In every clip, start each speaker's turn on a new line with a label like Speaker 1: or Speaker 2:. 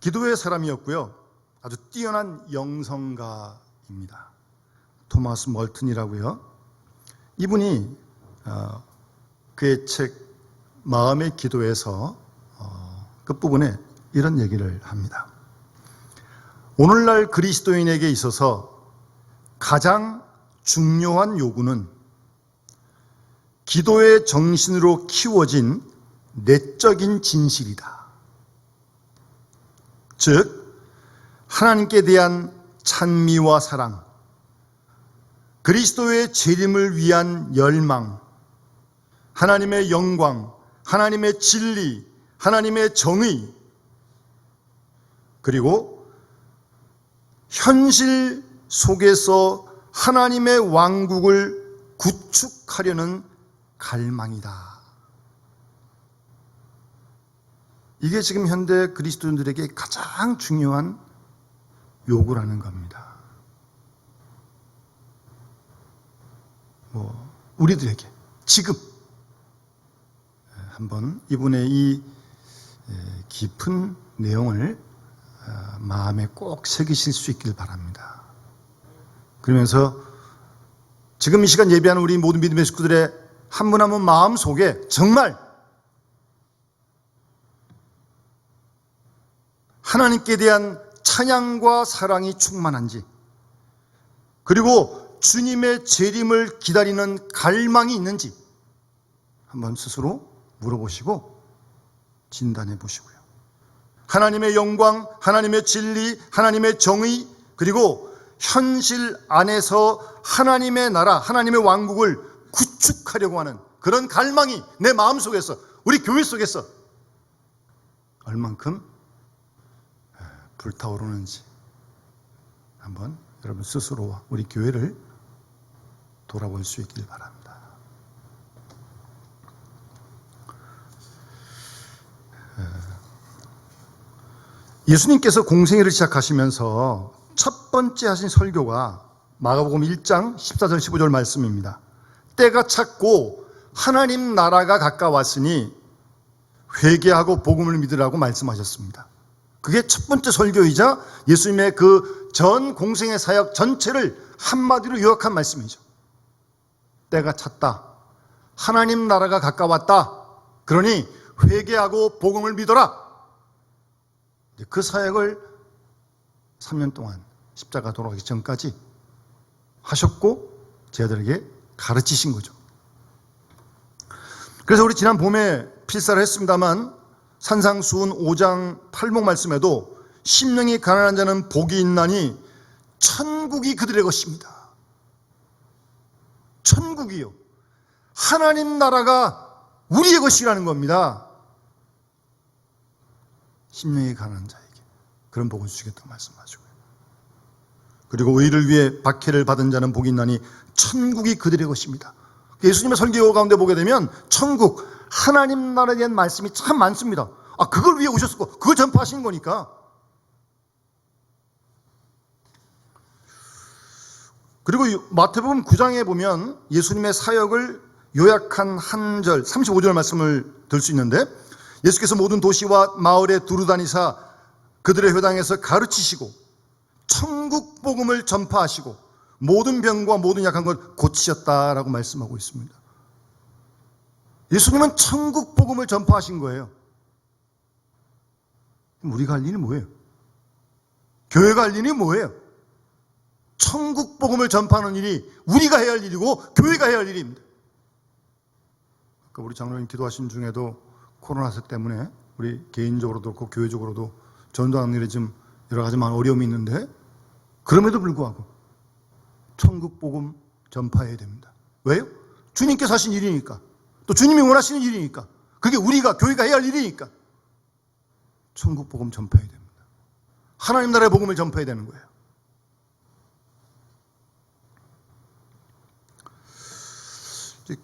Speaker 1: 기도의 사람이었고요. 아주 뛰어난 영성가입니다. 토마스 멀튼이라고요. 이분이 그의 책 마음의 기도에서 끝부분에 이런 얘기를 합니다. 오늘날 그리스도인에게 있어서 가장 중요한 요구는 기도의 정신으로 키워진 내적인 진실이다. 즉, 하나님께 대한 찬미와 사랑, 그리스도의 재림을 위한 열망, 하나님의 영광, 하나님의 진리, 하나님의 정의, 그리고 현실 속에서 하나님의 왕국을 구축하려는 갈망이다. 이게 지금 현대 그리스도인들에게 가장 중요한 요구라는 겁니다. 우리들에게 지금 한번 이분의 이 깊은 내용을 마음에 꼭 새기실 수 있길 바랍니다. 그러면서 지금 이 시간 예배하는 우리 모든 믿음의 식구들의 한 분 한 분 마음 속에 정말 하나님께 대한 찬양과 사랑이 충만한지, 그리고 주님의 재림을 기다리는 갈망이 있는지 한번 스스로 물어보시고 진단해 보시고요. 하나님의 영광, 하나님의 진리, 하나님의 정의, 그리고 현실 안에서 하나님의 나라, 하나님의 왕국을 구축하려고 하는 그런 갈망이 내 마음속에서, 우리 교회 속에서 얼만큼 불타오르는지 한번 여러분 스스로 우리 교회를 돌아볼 수 있길 바랍니다. 예수님께서 공생애를 시작하시면서 첫 번째 하신 설교가 마가복음 1장 14절 15절 말씀입니다. 때가 찼고 하나님 나라가 가까웠으니 회개하고 복음을 믿으라고 말씀하셨습니다. 그게 첫 번째 설교이자 예수님의 그 전 공생애 사역 전체를 한마디로 요약한 말씀이죠. 때가 찼다. 하나님 나라가 가까웠다. 그러니 회개하고 복음을 믿어라. 그 사역을 3년 동안 십자가 돌아가기 전까지 하셨고 제자들에게 가르치신 거죠. 그래서 우리 지난 봄에 필사를 했습니다만 산상수훈 5장 8목 말씀에도 심령이 가난한 자는 복이 있나니 천국이 그들의 것입니다. 천국이요. 하나님 나라가 우리의 것이라는 겁니다. 심령이 가난한 자에게 그런 복을 주시겠다고 말씀하시고요. 그리고 의를 위해 박해를 받은 자는 복이 있나니 천국이 그들의 것입니다. 예수님의 설교 가운데 보게 되면 천국, 하나님 나라에 대한 말씀이 참 많습니다. 그걸 위해 오셨고 그걸 전파하시는 거니까. 그리고 마태복음 9장에 보면 예수님의 사역을 요약한 한 절, 35절 말씀을 들 수 있는데, 예수께서 모든 도시와 마을에 두루다니사 그들의 회당에서 가르치시고 천국 복음을 전파하시고 모든 병과 모든 약한 걸 고치셨다라고 말씀하고 있습니다. 예수님은 천국 복음을 전파하신 거예요. 우리가 할 일이 뭐예요? 교회가 할 일이 뭐예요? 천국 복음을 전파하는 일이 우리가 해야 할 일이고 교회가 해야 할 일입니다. 우리 장로님 기도하신 중에도 코로나 때문에 우리 개인적으로도 그렇고 교회적으로도 전도하는 일에 좀 여러 가지 많은 어려움이 있는데, 그럼에도 불구하고 천국 복음 전파해야 됩니다. 왜요? 주님께서 하신 일이니까, 또 주님이 원하시는 일이니까, 그게 우리가 교회가 해야 할 일이니까 천국 복음 전파해야 됩니다. 하나님 나라의 복음을 전파해야 되는 거예요.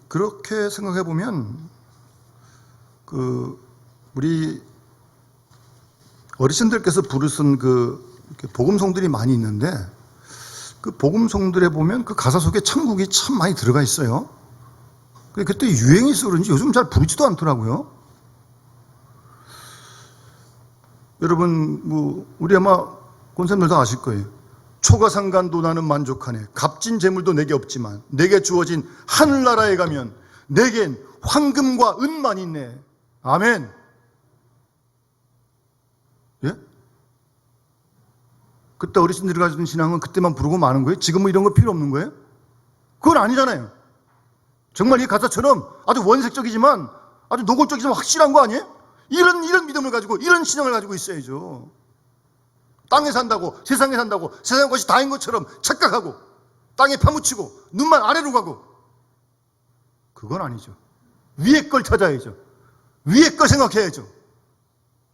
Speaker 1: 그렇게 생각해 보면 우리 어르신들께서 부르신 복음송들이 많이 있는데, 그 복음송들에 보면 그 가사 속에 천국이 참 많이 들어가 있어요. 그때 유행이 있어 그런지 요즘 잘 부르지도 않더라고요. 여러분, 우리 아마 권사님들도 아실 거예요. 초가상간도 나는 만족하네. 값진 재물도 내게 없지만 내게 주어진 하늘나라에 가면 내겐 황금과 은만 있네. 아멘. 예? 그때 어르신들이 가진 신앙은 그때만 부르고 마는 거예요? 지금은 이런 거 필요 없는 거예요? 그건 아니잖아요. 정말 이 가사처럼 아주 원색적이지만 아주 노골적이지만 확실한 거 아니에요? 이런 믿음을 가지고 이런 신앙을 가지고 있어야죠. 땅에 산다고 세상에 산다고 세상 것이 다인 것처럼 착각하고 땅에 파묻히고 눈만 아래로 가고 그건 아니죠. 위에 걸 찾아야죠. 위에 걸 생각해야죠.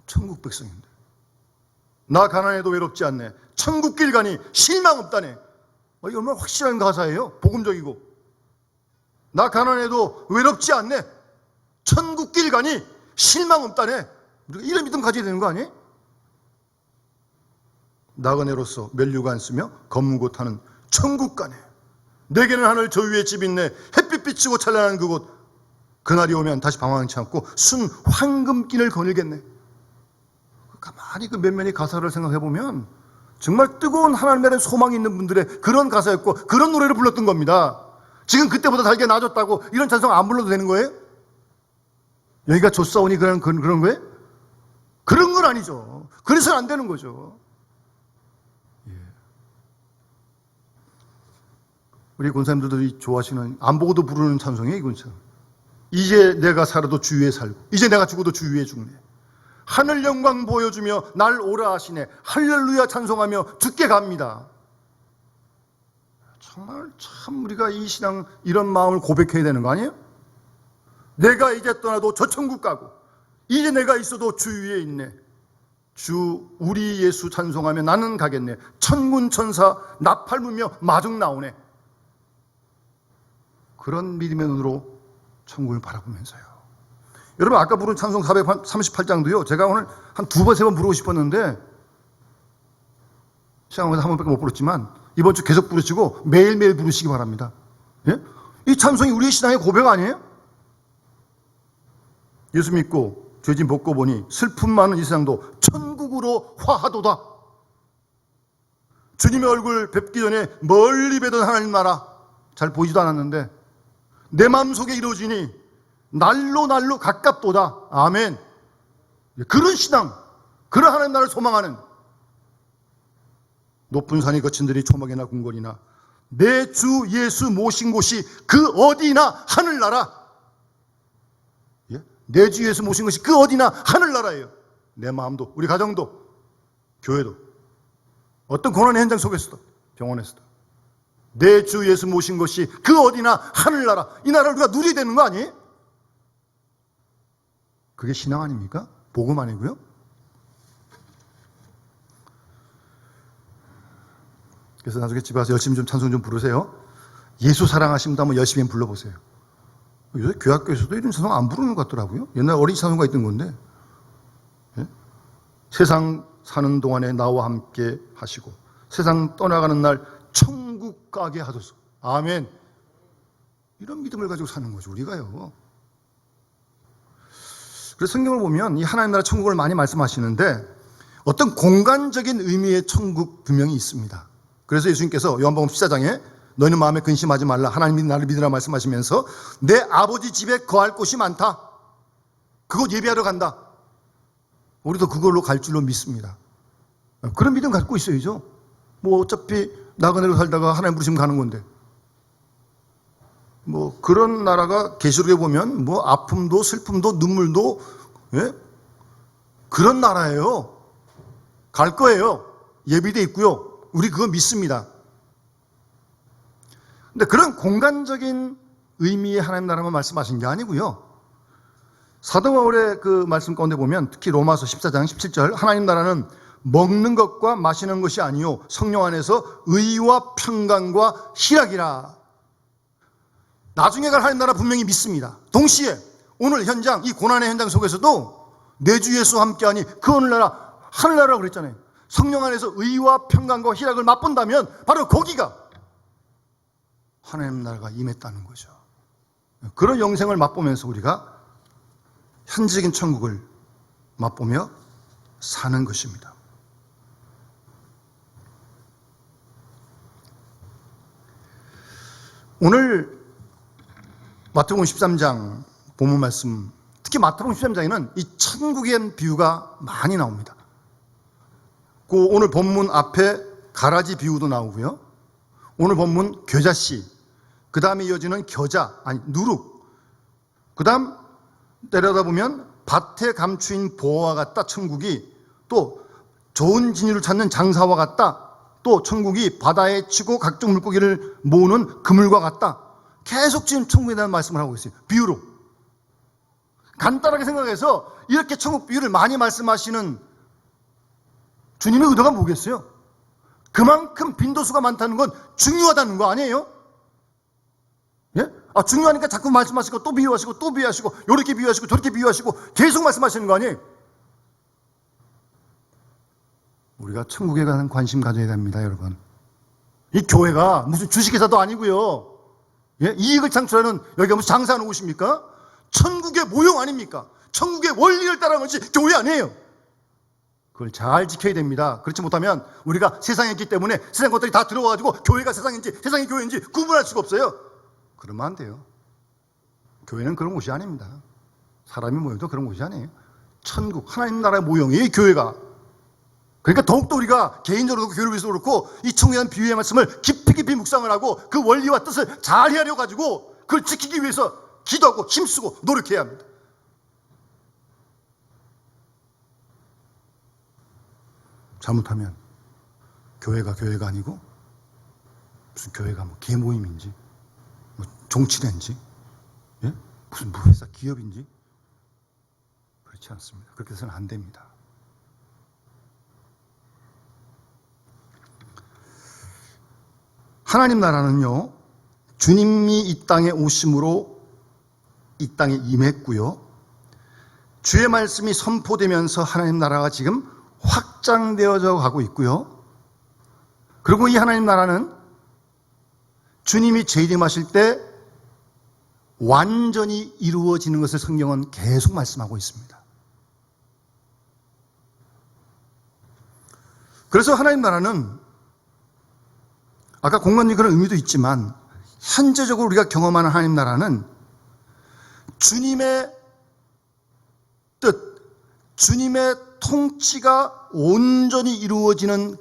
Speaker 1: 천국 백성인데 나 가난해도 외롭지 않네. 천국 길 가니 실망 없다네. 이 얼마나 확실한 가사예요. 복음적이고. 나 가난해도 외롭지 않네. 천국 길 가니 실망 없다네. 우리가 이런 믿음 가져야 되는 거 아니에요? 나그네로서 면류관 안 쓰며 검고 타는 천국 가네. 내게는 하늘 저 위에 집 있네. 햇빛 비치고 찬란한 그곳. 그날이 오면 다시 방황치 않고 순 황금길을 거닐겠네. 가만히 그 몇몇이 가사를 생각해 보면 정말 뜨거운 하나님에 대한 소망이 있는 분들의 그런 가사였고 그런 노래를 불렀던 겁니다. 지금 그때보다 달게 나아졌다고 이런 찬송 안 불러도 되는 거예요? 여기가 좋사오니 그런 거예요? 그런 건 아니죠. 그래서는 안 되는 거죠. 우리 권사님들도 좋아하시는 안 보고도 부르는 찬송이에요. 이건 참. 이제 내가 살아도 주 위에 살고 이제 내가 죽어도 주 위에 죽네. 하늘 영광 보여주며 날 오라 하시네. 할렐루야 찬송하며 죽게 갑니다. 정말 참 우리가 이 신앙 이런 마음을 고백해야 되는 거 아니에요? 내가 이제 떠나도 저 천국 가고 이제 내가 있어도 주 위에 있네. 주 우리 예수 찬송하며 나는 가겠네. 천군 천사 나팔부며 마중 나오네. 그런 믿음의 눈으로 천국을 바라보면서요. 여러분 아까 부른 찬송 438장도요. 제가 오늘 한 2번, 3번 부르고 싶었는데 시간 관계상 한 번밖에 못 부르지만 이번 주 계속 부르시고 매일매일 부르시기 바랍니다. 예? 이 찬송이 우리의 신앙의 고백 아니에요? 예수 믿고 죄진 벗고 보니 슬픔 많은 이 세상도 천국으로 화하도다. 주님의 얼굴 뵙기 전에 멀리 뵈던 하나님 나라 잘 보이지도 않았는데 내 마음속에 이루어지니 날로 가깝도다. 아멘. 그런 신앙, 그런 하나님 나라를 소망하는 높은 산이 거친 들이 초막이나 궁궐이나 내 주 예수 모신 곳이 그 어디나 하늘나라. 예? 내 주 예수 모신 것이 그 어디나 하늘나라예요. 내 마음도 우리 가정도 교회도 어떤 고난의 현장 속에서도 병원에서도 내 주 예수 모신 것이 그 어디나 하늘나라. 이 나라를 우리가 누려야 되는 거 아니에요? 그게 신앙 아닙니까? 복음 아니고요? 그래서 나중에 집에 와서 열심히 좀 찬송 좀 부르세요. 예수 사랑하십니다 한번 열심히 불러보세요. 요새 교학교에서도 이런 찬송 안 부르는 것 같더라고요. 옛날 어린이 찬송가 있던 건데. 예? 세상 사는 동안에 나와 함께 하시고 세상 떠나가는 날 천국 가게 하소서. 아멘. 이런 믿음을 가지고 사는 거죠 우리가요. 그래서 성경을 보면 이 하나님 나라 천국을 많이 말씀하시는데 어떤 공간적인 의미의 천국 분명히 있습니다. 그래서 예수님께서 요한복음 14장에 너희는 마음에 근심하지 말라. 하나님이 나를 믿으라 말씀하시면서 내 아버지 집에 거할 곳이 많다. 그곳 예배하러 간다. 우리도 그걸로 갈 줄로 믿습니다. 그런 믿음 갖고 있어야죠. 뭐 어차피 나그네로 살다가 하나님 부르시면 가는 건데. 뭐 그런 나라가 계시록에 보면 뭐 아픔도 슬픔도 눈물도 예? 그런 나라예요. 갈 거예요. 예비돼 있고요. 우리 그거 믿습니다. 근데 그런 공간적인 의미의 하나님 나라만 말씀하신 게 아니고요. 사도 바울의 그 말씀 가운데 보면 특히 로마서 14장 17절 하나님 나라는 먹는 것과 마시는 것이 아니요 성령 안에서 의와 평강과 희락이라. 나중에 갈 하나님 나라 분명히 믿습니다. 동시에 오늘 현장 이 고난의 현장 속에서도 내 주 예수와 함께하니 그 오늘나라 하늘나라라고 그랬잖아요. 성령 안에서 의와 평강과 희락을 맛본다면 바로 거기가 하나님 나라가 임했다는 거죠. 그런 영생을 맛보면서 우리가 현지적인 천국을 맛보며 사는 것입니다. 오늘 마태복음 13장 본문 말씀, 특히 마태복음 13장에는 이 천국에 대한 비유가 많이 나옵니다. 그 오늘 본문 앞에 가라지 비유도 나오고요. 오늘 본문 겨자씨, 그 다음에 이어지는 누룩, 그 다음 내려다보면 밭에 감추인 보화와 같다 천국이, 또 좋은 진유를 찾는 장사와 같다, 또 천국이 바다에 치고 각종 물고기를 모으는 그물과 같다. 계속 지금 천국에 대한 말씀을 하고 있어요. 비유로. 간단하게 생각해서 이렇게 천국 비유를 많이 말씀하시는 주님의 의도가 뭐겠어요? 그만큼 빈도수가 많다는 건 중요하다는 거 아니에요? 예? 중요하니까 자꾸 말씀하시고 또 비유하시고 또 비유하시고 이렇게 비유하시고 저렇게 비유하시고 계속 말씀하시는 거 아니에요? 우리가 천국에 관한 관심 가져야 됩니다, 여러분. 이 교회가 무슨 주식회사도 아니고요. 예? 이익을 창출하는, 여기가 무슨 장사하는 곳입니까? 천국의 모형 아닙니까? 천국의 원리를 따라가는 것이 교회 아니에요. 그걸 잘 지켜야 됩니다. 그렇지 못하면 우리가 세상에 있기 때문에 세상 것들이 다 들어와가지고 교회가 세상인지 세상이 교회인지 구분할 수가 없어요. 그러면 안 돼요. 교회는 그런 곳이 아닙니다. 사람이 모여도 그런 곳이 아니에요. 천국, 하나님 나라의 모형이에요, 이 교회가. 그러니까 더욱더 우리가 개인적으로도 교회를 위해서 그렇고 이 천국에 대한 비유의 말씀을 깊이 묵상을 하고 그 원리와 뜻을 잘 헤아려 가지고 그걸 지키기 위해서 기도하고 힘쓰고 노력해야 합니다. 잘못하면 교회가 아니고 무슨 교회가 뭐 개모임인지 뭐 종치대인지, 예? 무슨 회사 기업인지 그렇지 않습니다. 그렇게 해서는 안 됩니다. 하나님 나라는요, 주님이 이 땅에 오심으로 이 땅에 임했고요, 주의 말씀이 선포되면서 하나님 나라가 지금 확장되어져 가고 있고요, 그리고 이 하나님 나라는 주님이 재림하실 때 완전히 이루어지는 것을 성경은 계속 말씀하고 있습니다. 그래서 하나님 나라는 아까 공간적인 그런 의미도 있지만 현재적으로 우리가 경험하는 하나님 나라는 주님의 뜻, 주님의 통치가 온전히 이루어지는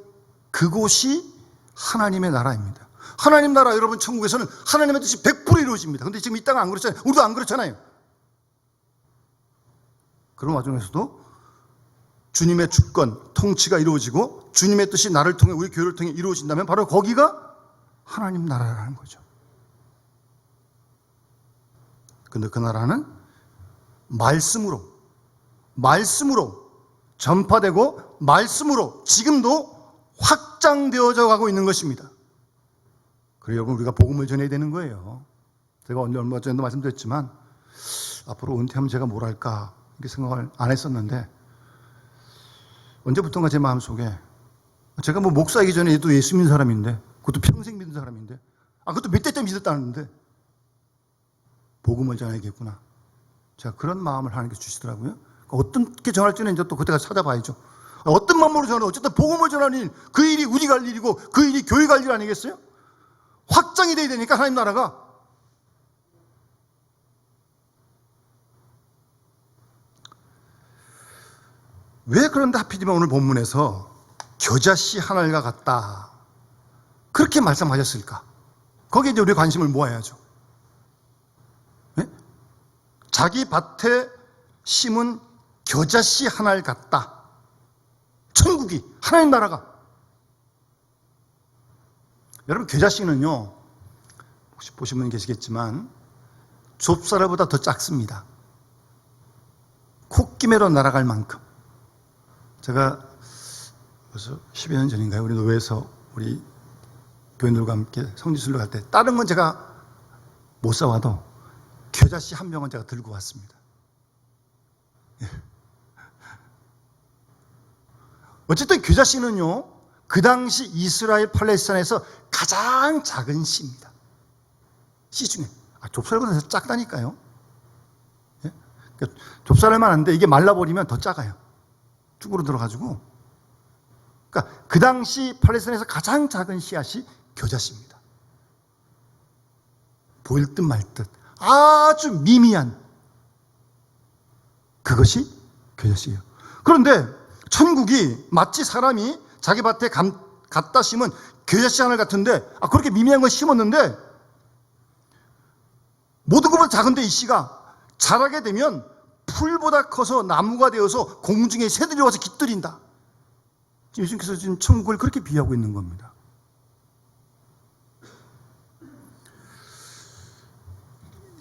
Speaker 1: 그곳이 하나님의 나라입니다. 하나님 나라, 여러분, 천국에서는 하나님의 뜻이 100% 이루어집니다. 그런데 지금 이 땅은 안 그렇잖아요. 우리도 안 그렇잖아요. 그런 와중에서도 주님의 주권, 통치가 이루어지고 주님의 뜻이 나를 통해, 우리 교회를 통해 이루어진다면 바로 거기가 하나님 나라라는 거죠. 근데 그 나라는 말씀으로 전파되고 말씀으로 지금도 확장되어져 가고 있는 것입니다. 그리고 여러분, 우리가 복음을 전해야 되는 거예요. 제가 얼마 전에도 말씀드렸지만 앞으로 은퇴하면 제가 뭘 할까 이렇게 생각을 안 했었는데 언제부턴가 제 마음속에 제가 뭐 목사이기 전에도 예수 믿는 사람인데, 그것도 평생 믿는 사람인데, 그것도 몇 대 때 믿었다는데 복음을 전해야겠구나. 제가 그런 마음을 하나님께서 주시더라고요. 어떻게 전할지는 이제 또 그때가 찾아봐야죠. 어떤 마음으로 전하고 어쨌든 복음을 전하는 일, 그 일이 우리가 할 일이고 그 일이 교회가 할 일 아니겠어요? 확장이 돼야 되니까 하나님 나라가. 왜 그런데 하필이면 오늘 본문에서 겨자씨 하늘과 같다 그렇게 말씀하셨을까? 거기에 이제 우리의 관심을 모아야죠. 네? 자기 밭에 심은 겨자씨 하늘 같다. 천국이, 하나님 나라가. 여러분, 겨자씨는요, 혹시 보신 분 계시겠지만 좁쌀보다 더 작습니다. 콧김에로 날아갈 만큼. 제가 벌써 10여 년 전인가요? 우리 노회에서 우리 교인들과 함께 성지순례 갈 때 다른 건 제가 못 사와도 겨자씨 한 병은 제가 들고 왔습니다. 어쨌든 겨자씨는요, 그 당시 이스라엘 팔레스타인에서 가장 작은 씨입니다. 씨 중에. 좁쌀보다 더 작다니까요. 좁쌀만 한데 이게 말라버리면 더 작아요. 쭈그러 들어가지고, 그러니까 그 당시 팔레스타인에서 가장 작은 씨앗이 겨자씨입니다. 보일 듯 말 듯 아주 미미한 그것이 겨자씨예요. 그런데 천국이 마치 사람이 자기 밭에 갖다 심은 겨자씨 하나 같은데, 그렇게 미미한 걸 심었는데 모든 것보다 작은데 이 씨가 자라게 되면 풀보다 커서 나무가 되어서 공중에 새들이 와서 깃들인다. 예수님께서 지금 천국을 그렇게 비유하고 있는 겁니다.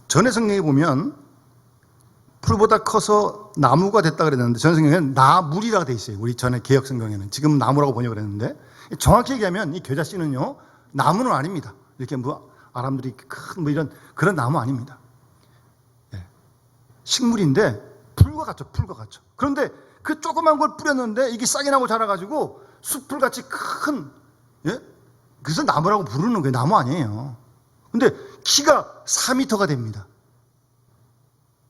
Speaker 1: 전의 성경에 보면 풀보다 커서 나무가 됐다 그랬는데, 전의 성경에는 나물이라고 돼 있어요. 우리 전에 개역 성경에는. 지금 나무라고 번역을 했는데, 정확히 얘기하면 이 겨자씨는요, 나무는 아닙니다. 이렇게 아람들이 큰 이런 그런 나무 아닙니다. 식물인데 풀과 같죠. 풀과 같죠. 그런데 그 조그만 걸 뿌렸는데 이게 싹이 나고 자라가지고 숲풀같이 큰, 그래서 나무라고 부르는 거예요. 나무 아니에요. 근데 키가 4m가 됩니다.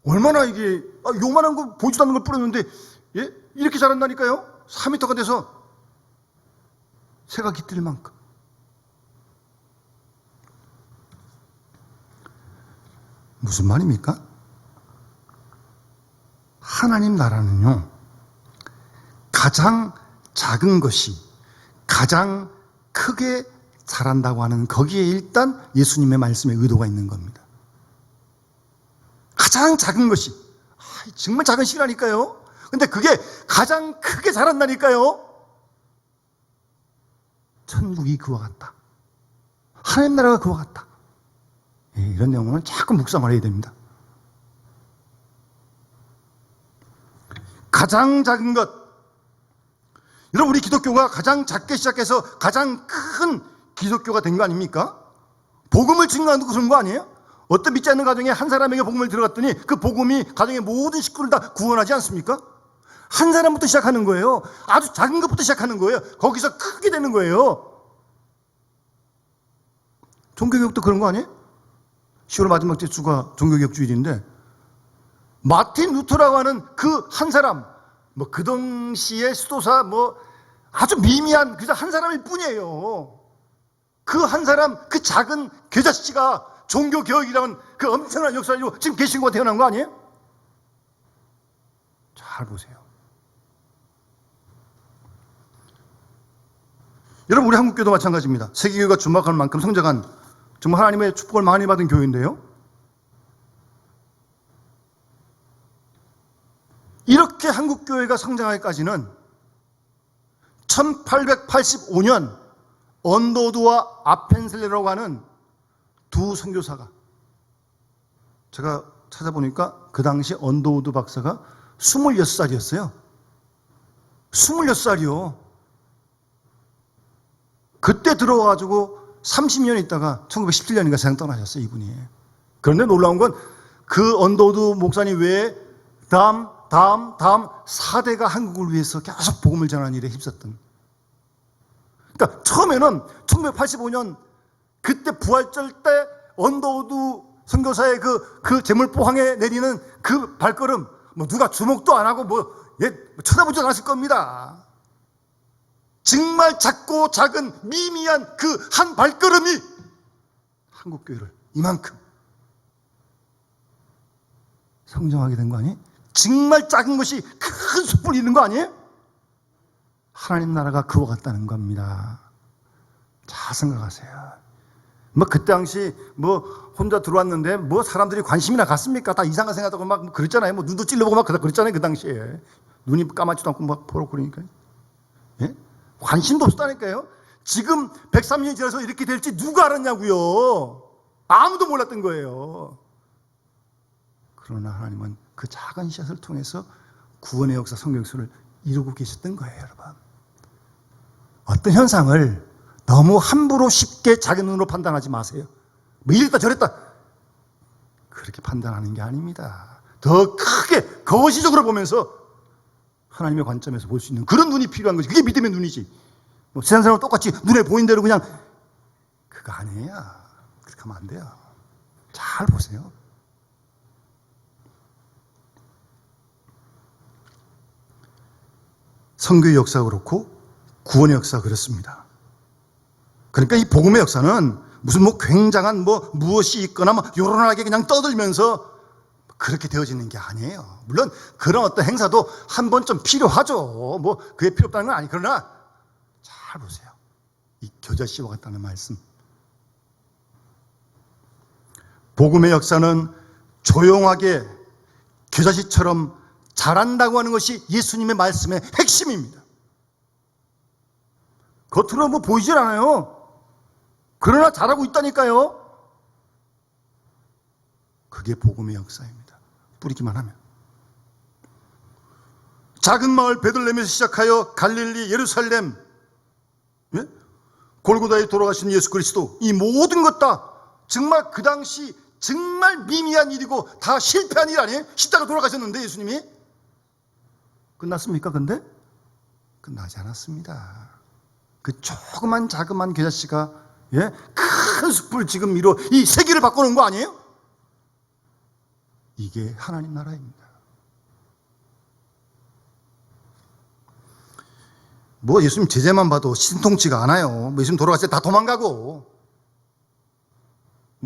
Speaker 1: 얼마나 이게 요만한 거 보지도 않는 걸 뿌렸는데 이렇게 자란다니까요. 4m가 돼서 새가 깃들 만큼. 무슨 말입니까? 하나님 나라는요, 가장 작은 것이 가장 크게 자란다고 하는, 거기에 일단 예수님의 말씀에 의도가 있는 겁니다. 가장 작은 것이, 정말 작은 시라니까요. 근데 그게 가장 크게 자란다니까요. 천국이 그와 같다. 하나님 나라가 그와 같다. 이런 내용은 자꾸 묵상을 해야 됩니다. 가장 작은 것. 여러분, 우리 기독교가 가장 작게 시작해서 가장 큰 기독교가 된 거 아닙니까? 복음을 증거하는 그런 거 아니에요? 어떤 믿지 않는 가정에 한 사람에게 복음을 들어갔더니 그 복음이 가정의 모든 식구를 다 구원하지 않습니까? 한 사람부터 시작하는 거예요. 아주 작은 것부터 시작하는 거예요. 거기서 크게 되는 거예요. 종교개혁도 그런 거 아니에요? 10월 마지막 주가 종교개혁 주일인데, 마틴 루터라고 하는 그 한 사람, 그 당시의 수도사, 아주 미미한 그저 한 사람일 뿐이에요. 그 한 사람, 그 작은 겨자씨가 종교개혁이라는 그 엄청난 역사를 이루고 지금 개신교가 태어난 거 아니에요? 잘 보세요. 여러분, 우리 한국교도 마찬가지입니다. 세계교회가 주목할 만큼 성장한, 정말 하나님의 축복을 많이 받은 교회인데요, 이렇게 한국교회가 성장하기까지는 1885년 언더우드와 아펜셀러라고 하는 두 선교사가, 제가 찾아보니까 그 당시 언더우드 박사가 26살이었어요. 26살이요. 그때 들어와가지고 30년 있다가 1917년인가 세상 떠나셨어요, 이분이. 그런데 놀라운 건 그 언더우드 목사님 외에 다음 4대가 한국을 위해서 계속 복음을 전하는 일에 힘썼던. 그러니까 처음에는 1985년 그때 부활절 때 언더우드 선교사의 그 재물포항에 내리는 그 발걸음, 누가 주목도 안 하고 쳐다보지 않았을 겁니다. 정말 작고 작은 미미한 그 한 발걸음이 한국교회를 이만큼 성장하게 된 거 아니에요? 정말 작은 것이 큰 숲을 이루는 거 아니에요? 하나님 나라가 그와 같다는 겁니다. 잘 생각하세요. 그때 당시 혼자 들어왔는데 사람들이 관심이나 갖습니까? 다 이상한 생각하고 막 그랬잖아요. 눈도 찔러보고 막 그랬잖아요. 그 당시에. 눈이 까맣지도 않고 막 보러 그러니까. 예? 관심도 없었다니까요. 지금 103년이 지나서 이렇게 될지 누가 알았냐고요. 아무도 몰랐던 거예요. 그러나 하나님은 그 작은 씨앗을 통해서 구원의 역사, 성경 역사를 이루고 계셨던 거예요, 여러분. 어떤 현상을 너무 함부로 쉽게 자기 눈으로 판단하지 마세요. 이랬다 저랬다 그렇게 판단하는 게 아닙니다. 더 크게 거시적으로 보면서 하나님의 관점에서 볼 수 있는 그런 눈이 필요한 거지. 그게 믿음의 눈이지. 세상 사람은 똑같이 눈에 보이는 대로 그냥, 그거 아니에요. 그렇게 하면 안 돼요. 잘 보세요. 선교의 역사가 그렇고 구원의 역사가 그렇습니다. 그러니까 이 복음의 역사는 무슨 굉장한 무엇이 있거나 요란하게 그냥 떠들면서 그렇게 되어지는 게 아니에요. 물론 그런 어떤 행사도 한 번쯤 필요하죠. 그게 필요 없다는 건 아니. 그러나 잘 보세요. 이 겨자씨와 같다는 말씀. 복음의 역사는 조용하게 겨자씨처럼 자란다고 하는 것이 예수님의 말씀의 핵심입니다. 겉으로 보이질 않아요. 그러나 자라고 있다니까요. 그게 복음의 역사입니다. 뿌리기만 하면. 작은 마을 베들레헴에서 시작하여 갈릴리, 예루살렘, 골고다에 돌아가신 예수 그리스도, 이 모든 것 다 정말 그 당시 정말 미미한 일이고 다 실패한 일 아니에요? 십자가 돌아가셨는데 예수님이 끝났습니까? 근데 끝나지 않았습니다. 그 조그만 자그만 겨자씨가 큰 숲을 지금 이 세계를 바꿔놓은 거 아니에요? 이게 하나님 나라입니다. 예수님 제재만 봐도 신통치가 않아요. 예수님 돌아갔을 때 다 도망가고,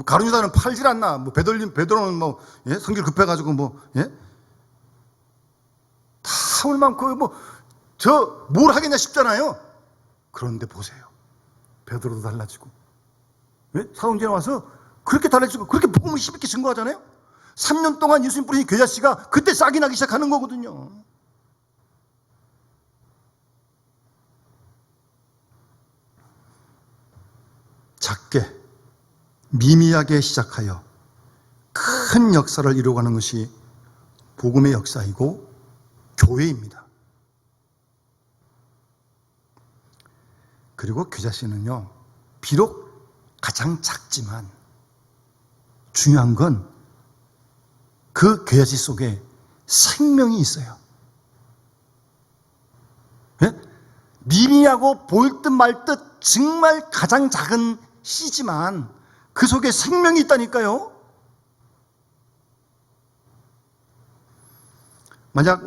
Speaker 1: 가룟 유다는 팔질 않나, 베드로는 성질 급해가지고 다 얼만큼 뭘 하겠냐 싶잖아요. 그런데 보세요. 베드로도 달라지고, 사도행전에 와서 그렇게 달라지고, 그렇게 복음을 힘있게 증거하잖아요. 3년 동안 예수님 뿌리신 겨자씨가 그때 싹이 나기 시작하는 거거든요. 작게, 미미하게 시작하여 큰 역사를 이루어가는 것이 복음의 역사이고 교회입니다. 그리고 겨자씨는요, 비록 가장 작지만 중요한 건 그 겨자씨 속에 생명이 있어요. 미미하고 보일 듯 말 듯 정말 가장 작은 씨지만 그 속에 생명이 있다니까요. 만약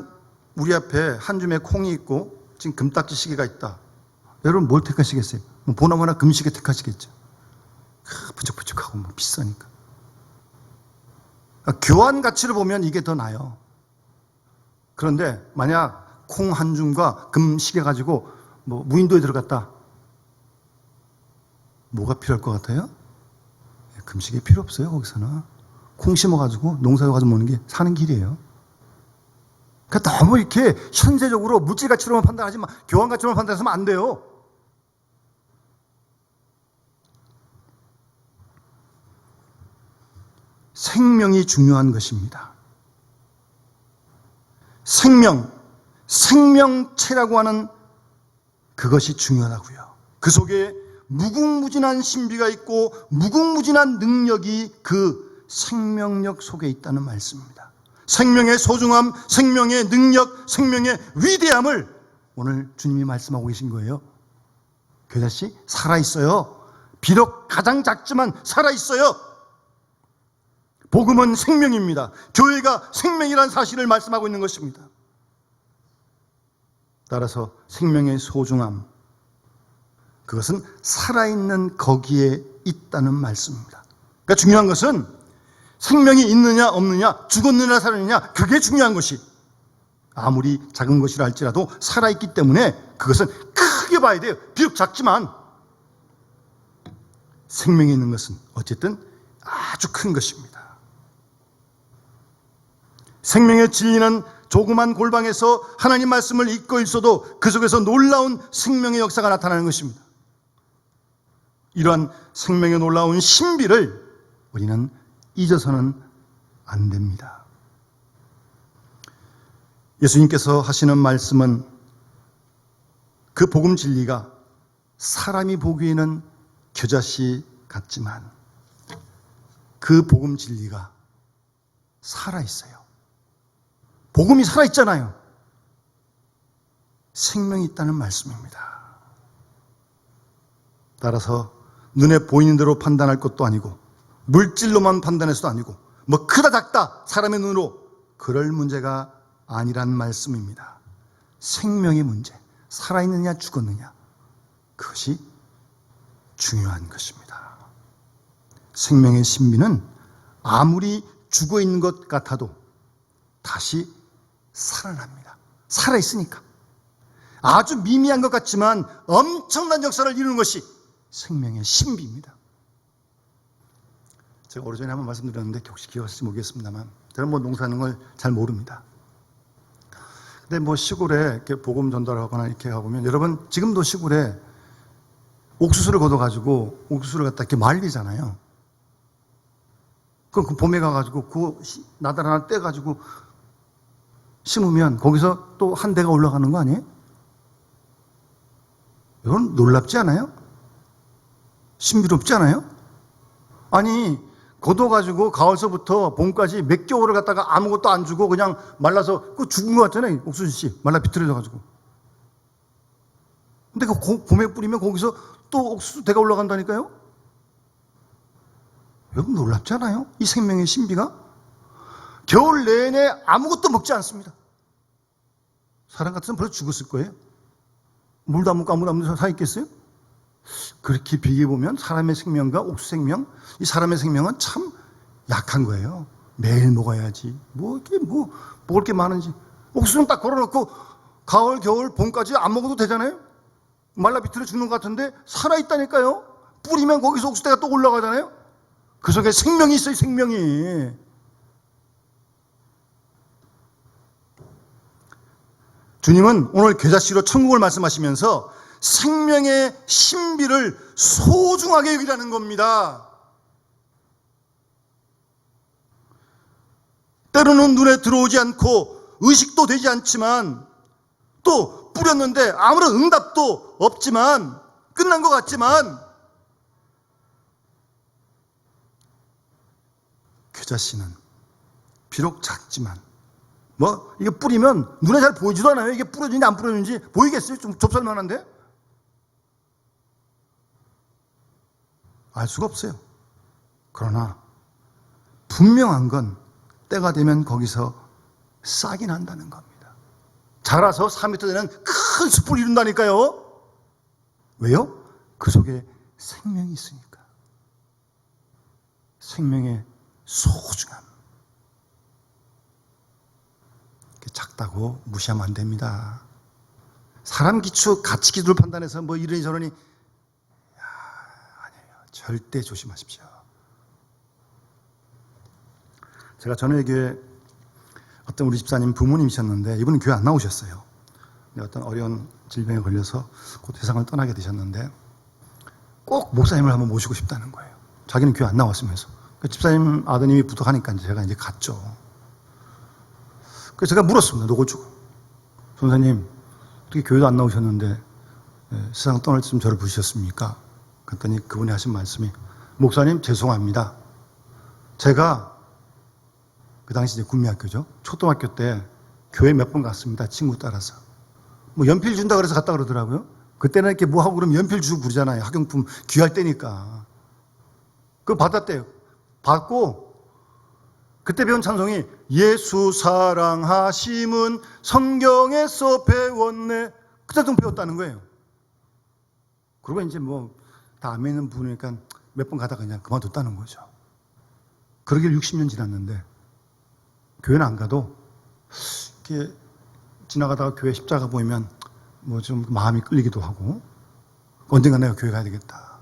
Speaker 1: 우리 앞에 한 줌의 콩이 있고 지금 금딱지 시계가 있다. 여러분 뭘 택하시겠어요? 보나마나 금시계 택하시겠죠. 부쩍부쩍하고 비싸니까. 교환 가치를 보면 이게 더 나아요. 그런데 만약 콩 한 줌과 금시계 가지고 무인도에 들어갔다. 뭐가 필요할 것 같아요? 금시계 필요 없어요. 거기서는 콩 심어가지고 농사져가지고 먹는 게 사는 길이에요. 그러니까 너무 이렇게 현세적으로 물질 가치로만 판단하지 마. 교환 가치로만 판단해서는 안 돼요. 생명이 중요한 것입니다. 생명체라고 하는 그것이 중요하다고요. 그 속에 무궁무진한 신비가 있고 무궁무진한 능력이 그 생명력 속에 있다는 말씀입니다. 생명의 소중함, 생명의 능력, 생명의 위대함을 오늘 주님이 말씀하고 계신 거예요. 겨자씨 살아있어요. 비록 가장 작지만 살아있어요. 복음은 생명입니다. 교회가 생명이라는 사실을 말씀하고 있는 것입니다. 따라서 생명의 소중함, 그것은 살아있는 거기에 있다는 말씀입니다. 그러니까 중요한 것은 생명이 있느냐 없느냐, 죽었느냐 살았느냐, 그게 중요한 것이, 아무리 작은 것이라 할지라도 살아있기 때문에 그것은 크게 봐야 돼요. 비록 작지만 생명이 있는 것은 어쨌든 아주 큰 것입니다. 생명의 진리는 조그만 골방에서 하나님 말씀을 읽고 있어도 그 속에서 놀라운 생명의 역사가 나타나는 것입니다. 이러한 생명의 놀라운 신비를 우리는 잊어서는 안 됩니다. 예수님께서 하시는 말씀은 그 복음 진리가 사람이 보기에는 겨자씨 같지만 그 복음 진리가 살아있어요. 복음이 살아있잖아요. 생명이 있다는 말씀입니다. 따라서 눈에 보이는 대로 판단할 것도 아니고 물질로만 판단해서도 아니고 크다 작다 사람의 눈으로 그럴 문제가 아니란 말씀입니다. 생명의 문제, 살아있느냐 죽었느냐, 그것이 중요한 것입니다. 생명의 신비는 아무리 죽어있는 것 같아도 다시 살아납니다. 살아있으니까. 아주 미미한 것 같지만 엄청난 역사를 이루는 것이 생명의 신비입니다. 제가 오래전에 한번 말씀드렸는데 혹시 기억하실지 모르겠습니다만, 저는 농사하는 걸 잘 모릅니다. 근데 시골에 이렇게 복음 전달하거나 이렇게 가보면, 여러분 지금도 시골에 옥수수를 걷어가지고 옥수수를 갖다 이렇게 말리잖아요. 그럼 그 봄에 가가지고 그 나달 하나 떼가지고 심으면 거기서 또 한 대가 올라가는 거 아니에요? 이건 놀랍지 않아요? 신비롭지 않아요? 아니, 걷어가지고 가을서부터 봄까지 몇 개월을 갖다가 아무것도 안 주고 그냥 말라서 그 죽은 것 같잖아요. 옥수수 씨 말라 비틀어져가지고. 근데 그 봄에 뿌리면 거기서 또 옥수수 대가 올라간다니까요. 여러분 놀랍지 않아요? 이 생명의 신비가 겨울 내내 아무것도 먹지 않습니다. 사람 같으면 벌써 죽었을 거예요. 물도 안 먹고 아무도 안 먹고 살아있겠어요? 그렇게 비교해보면 사람의 생명과 옥수수 생명, 이 사람의 생명은 참 약한 거예요. 매일 먹어야지. 먹을 게 많은지. 옥수수는 딱 걸어놓고 가을, 겨울, 봄까지 안 먹어도 되잖아요? 말라 비틀어 죽는 것 같은데 살아있다니까요? 뿌리면 거기서 옥수수가 또 올라가잖아요? 그 속에 생명이 있어요, 생명이. 주님은 오늘 계자씨로 천국을 말씀하시면서 생명의 신비를 소중하게 여기라는 겁니다. 때로는 눈에 들어오지 않고 의식도 되지 않지만, 또 뿌렸는데 아무런 응답도 없지만, 끝난 것 같지만, 계자씨는 비록 작지만 이게 뿌리면 눈에 잘 보이지도 않아요. 이게 뿌려지는지 안 뿌려지는지 보이겠어요? 좀 좁쌀만한데? 알 수가 없어요. 그러나 분명한 건 때가 되면 거기서 싹이 난다는 겁니다. 자라서 4m 되는 큰 숲을 이룬다니까요. 왜요? 그 속에 생명이 있으니까. 생명의 소중함. 작다고 무시하면 안 됩니다. 사람 기초 가치 기준을 판단해서 이러니 저러니, 아니에요. 절대 조심하십시오. 제가 전에 교회 어떤 우리 집사님 부모님이셨는데, 이분은 교회 안 나오셨어요. 어떤 어려운 질병에 걸려서 곧 세상을 떠나게 되셨는데, 꼭 목사님을 한번 모시고 싶다는 거예요. 자기는 교회 안 나왔으면서. 집사님 아드님이 부탁하니까 제가 갔죠. 그래서 제가 물었습니다. 노고주고. 선생님, 어떻게 교회도 안 나오셨는데 세상 떠날 때쯤 저를 부르셨습니까? 그랬더니 그분이 하신 말씀이, 목사님 죄송합니다. 제가 그 당시 이제 군미학교죠. 초등학교 때 교회 몇 번 갔습니다. 친구 따라서. 연필 준다 그래서 갔다 그러더라고요. 그때는 이렇게 하고 그러면 연필 주고 그러잖아요. 학용품 귀할 때니까. 그거 받았대요. 받고 그때 배운 찬송이 예수 사랑하심은 성경에서 배웠네. 그때 좀 배웠다는 거예요. 그리고 이제 다 안 믿는 분이니까 몇 번 가다가 그냥 그만뒀다는 거죠. 그러길 60년 지났는데 교회는 안 가도 이렇게 지나가다가 교회 십자가 보이면 좀 마음이 끌리기도 하고, 언젠가 내가 교회 가야 되겠다.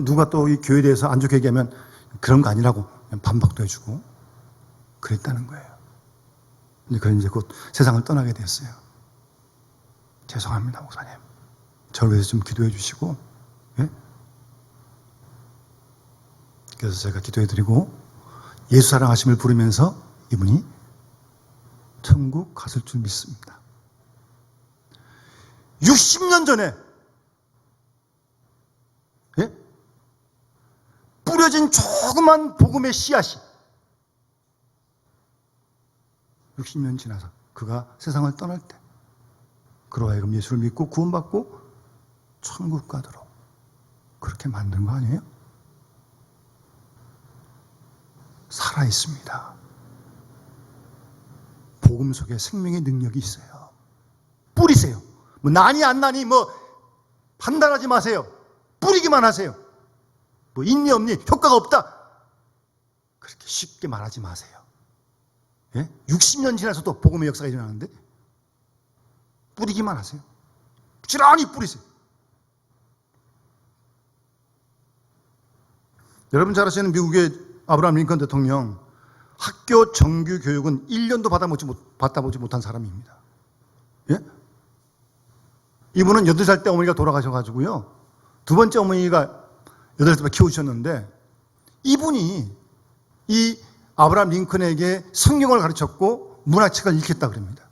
Speaker 1: 누가 또 이 교회에 대해서 안 좋게 얘기하면 그런 거 아니라고 반박도 해주고 그랬다는 거예요. 그래서 이제 곧 세상을 떠나게 됐어요. 죄송합니다, 목사님. 저를 위해서 좀 기도해 주시고, 예? 그래서 제가 기도해 드리고 예수 사랑하심을 부르면서 이분이 천국 갔을 줄 믿습니다. 60년 전에, 예? 뿌려진 조그만 복음의 씨앗이 60년 지나서 그가 세상을 떠날 때 그로 하여금 예수를 믿고 구원받고 천국 가도록 그렇게 만든 거 아니에요? 살아있습니다. 복음 속에 생명의 능력이 있어요. 뿌리세요. 뭐 나니 안 나니 뭐 판단하지 마세요. 뿌리기만 하세요. 뭐 있니 없니 효과가 없다. 그렇게 쉽게 말하지 마세요. 예? 60년 지나서도 복음의 역사가 일어나는데 뿌리기만 하세요. 부지런히 뿌리세요. 여러분 잘 아시는 미국의 아브라함 링컨 대통령, 학교 정규 교육은 1년도 받아보지 못한 사람입니다. 예? 이분은 8살 때 어머니가 돌아가셔가지고요, 두 번째 어머니가 8살 때 키우셨는데, 이분이 이 아브라함 링컨에게 성경을 가르쳤고 문화책을 읽혔다 그럽니다.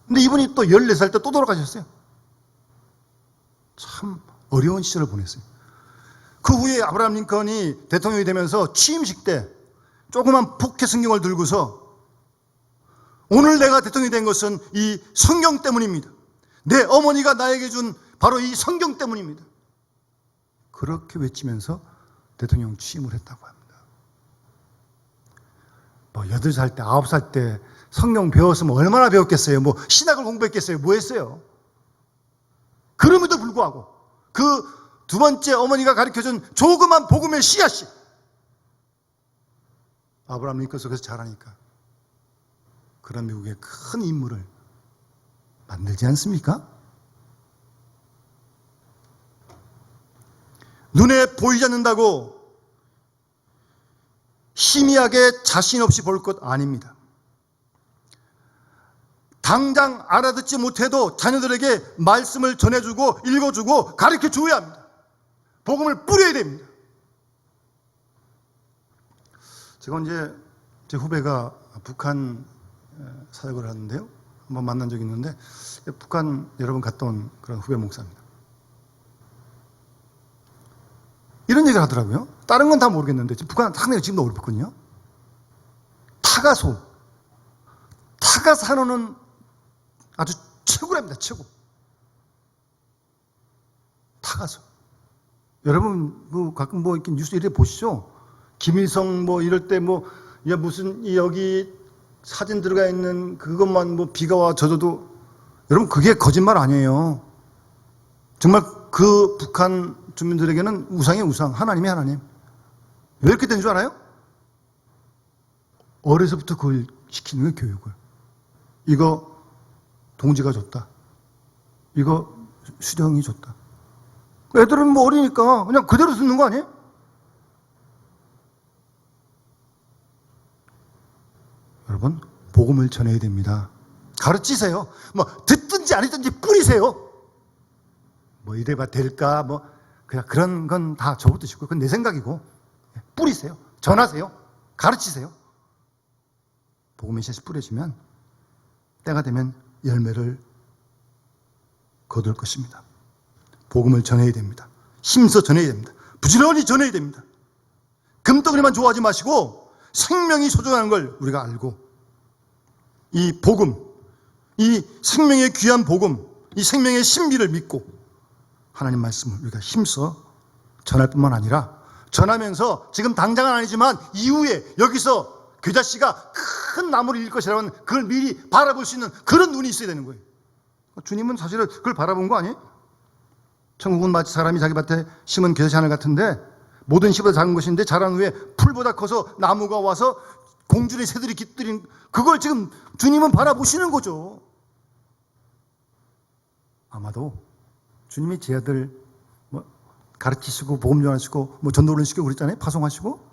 Speaker 1: 근데 이분이 또 14살 때 또 돌아가셨어요. 참 어려운 시절을 보냈어요. 그 후에 아브라함 링컨이 대통령이 되면서 취임식 때 조그만 북해 성경을 들고서 오늘 내가 대통령이 된 것은 이 성경 때문입니다. 내 어머니가 나에게 준 바로 이 성경 때문입니다. 그렇게 외치면서 대통령 취임을 했다고 합니다. 뭐 8살 때, 9살 때 성경 배웠으면 얼마나 배웠겠어요? 뭐 신학을 공부했겠어요? 뭐 했어요? 그럼에도 불구하고 그 두 번째 어머니가 가르쳐준 조그만 복음의 씨앗이 아브라함 링컨 속에서 자라니까 그런 미국의 큰 인물을 만들지 않습니까? 눈에 보이지 않는다고 희미하게 자신 없이 볼 것 아닙니다. 당장 알아듣지 못해도 자녀들에게 말씀을 전해주고 읽어주고 가르쳐줘야 합니다. 복음을 뿌려야 됩니다. 제가 이제 제 후배가 북한 사역을 하는데요, 한번 만난 적이 있는데 북한 여러 번 갔다 온 그런 후배 목사입니다. 이런 얘기를 하더라고요. 다른 건 다 모르겠는데 북한 상당히 지금도 어렵거든요. 타가소, 타가 산호는 아주 최고랍니다. 최고. 타가소. 여러분 뭐 가끔 뭐 이렇게 뉴스 이렇게 보시죠. 김일성 뭐 이럴 때 뭐 야 무슨 여기 사진 들어가 있는 그것만 뭐 비가 와 젖어도, 여러분 그게 거짓말 아니에요. 정말 그 북한 주민들에게는 우상의 우상, 하나님의 하나님. 왜 이렇게 된 줄 알아요? 어려서부터 그걸 시키는 거예요, 교육을. 이거 동지가 줬다. 이거 수령이 줬다. 애들은 뭐 어리니까 그냥 그대로 듣는 거 아니에요? 여러분, 복음을 전해야 됩니다. 가르치세요. 뭐 듣든지 안 듣든지 뿌리세요. 뭐 이래봐 될까? 뭐 그냥 그런 건 다 접어두시고, 그건 내 생각이고, 뿌리세요. 전하세요. 가르치세요. 복음의 씨앗이 뿌려지면 때가 되면 열매를 거둘 것입니다. 복음을 전해야 됩니다. 힘써 전해야 됩니다. 부지런히 전해야 됩니다. 금덩어리만 좋아하지 마시고 생명이 소중한 걸 우리가 알고, 이 복음, 이 생명의 귀한 복음, 이 생명의 신비를 믿고 하나님 말씀을 우리가 힘써 전할 뿐만 아니라, 전하면서 지금 당장은 아니지만 이후에 여기서 교자씨가 큰 나무를 이룰 것이라면 그걸 미리 바라볼 수 있는 그런 눈이 있어야 되는 거예요. 주님은 사실은 그걸 바라본 거 아니에요? 천국은 마치 사람이 자기 밭에 심은 겨자씨 하늘 같은데, 모든 씨보다 작은 것인데 자란 후에 풀보다 커서 나무가 와서 공중의 새들이 깃들인, 그걸 지금 주님은 바라보시는 거죠. 아마도 주님이 제 아들 뭐 가르치시고 복음 전하시고 뭐 전도를 시키고 그랬잖아요. 파송하시고.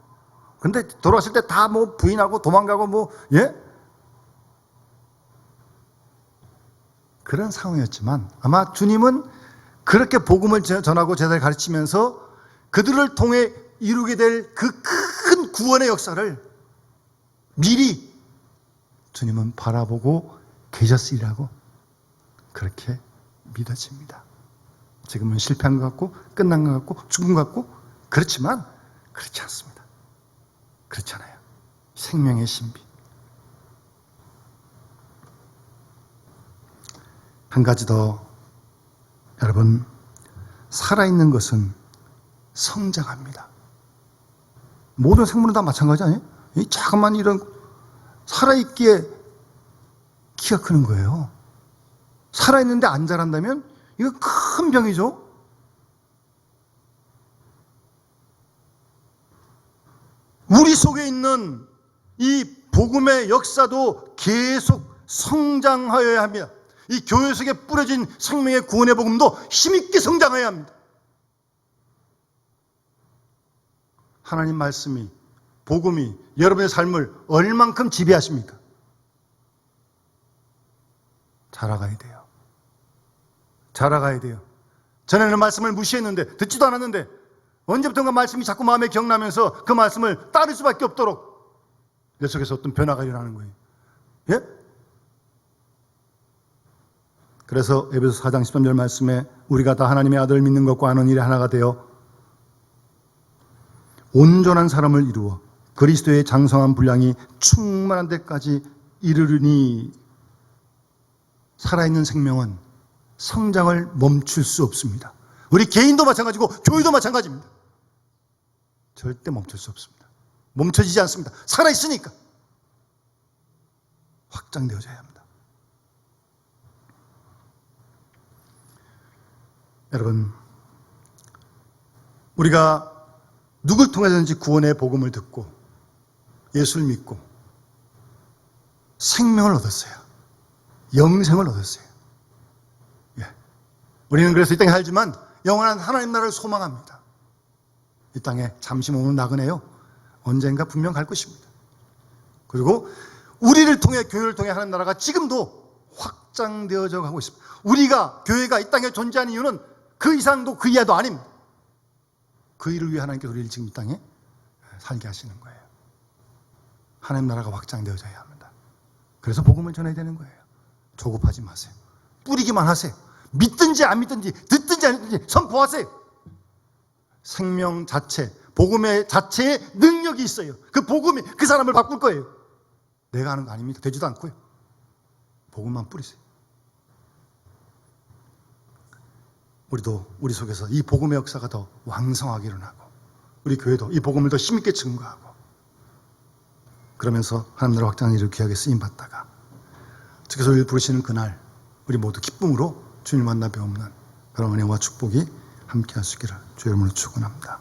Speaker 1: 근데 돌아왔을 때 다 뭐 부인하고 도망가고 뭐, 예? 그런 상황이었지만 아마 주님은 그렇게 복음을 전하고 제자를 가르치면서 그들을 통해 이루게 될 그 큰 구원의 역사를 미리 주님은 바라보고 계셨으리라고 그렇게 믿어집니다. 지금은 실패한 것 같고 끝난 것 같고 죽은 것 같고, 그렇지만 그렇지 않습니다. 그렇지 않아요. 생명의 신비. 한 가지 더, 여러분, 살아있는 것은 성장합니다. 모든 생물은 다 마찬가지 아니에요? 이 자그만 이런 살아있기에 키가 크는 거예요. 살아있는데 안 자란다면 이거 큰 병이죠. 우리 속에 있는 이 복음의 역사도 계속 성장하여야 합니다. 이 교회 속에 뿌려진 생명의 구원의 복음도 힘있게 성장해야 합니다. 하나님 말씀이, 복음이 여러분의 삶을 얼만큼 지배하십니까? 자라가야 돼요. 자라가야 돼요. 전에는 말씀을 무시했는데, 듣지도 않았는데 언제부턴가 말씀이 자꾸 마음에 기억나면서 그 말씀을 따를 수밖에 없도록 내 속에서 어떤 변화가 일어나는 거예요. 예? 그래서 에베소 4장 13절 말씀에 우리가 다 하나님의 아들을 믿는 것과 아는 일에 하나가 되어 온전한 사람을 이루어 그리스도의 장성한 분량이 충만한 데까지 이르르니. 살아있는 생명은 성장을 멈출 수 없습니다. 우리 개인도 마찬가지고 교회도 마찬가지입니다. 절대 멈출 수 없습니다. 멈춰지지 않습니다. 살아있으니까 확장되어져야 합니다. 여러분, 우리가 누굴 통해서든지 구원의 복음을 듣고 예수를 믿고 생명을 얻었어요. 영생을 얻었어요. 예. 우리는 그래서 이 땅에 살지만 영원한 하나님 나라를 소망합니다. 이 땅에 잠시 머무는 나그네요. 언젠가 분명 갈 것입니다. 그리고 우리를 통해, 교회를 통해 하나님 나라가 지금도 확장되어져 가고 있습니다. 우리가, 교회가 이 땅에 존재하는 이유는 그 이상도 그 이하도 아닙니다. 그 일을 위해 하나님께서 우리를 지금 이 땅에 살게 하시는 거예요. 하나님 나라가 확장되어져야 합니다. 그래서 복음을 전해야 되는 거예요. 조급하지 마세요. 뿌리기만 하세요. 믿든지 안 믿든지, 듣든지 안 듣든지 선포하세요. 생명 자체, 복음의 자체에 능력이 있어요. 그 복음이 그 사람을 바꿀 거예요. 내가 하는 거 아닙니다. 되지도 않고요. 복음만 뿌리세요. 우리도 우리 속에서 이 복음의 역사가 더 왕성하게 일어나고, 우리 교회도 이 복음을 더 힘있게 증거하고, 그러면서 하나님 나라 확장하는 일을 귀하게 쓰임받다가 주께서 우리를 부르시는 그날 우리 모두 기쁨으로 주님 만나 배움는 그런 은혜와 축복이 함께 할 수 있기를 주의 이름으로 축원합니다.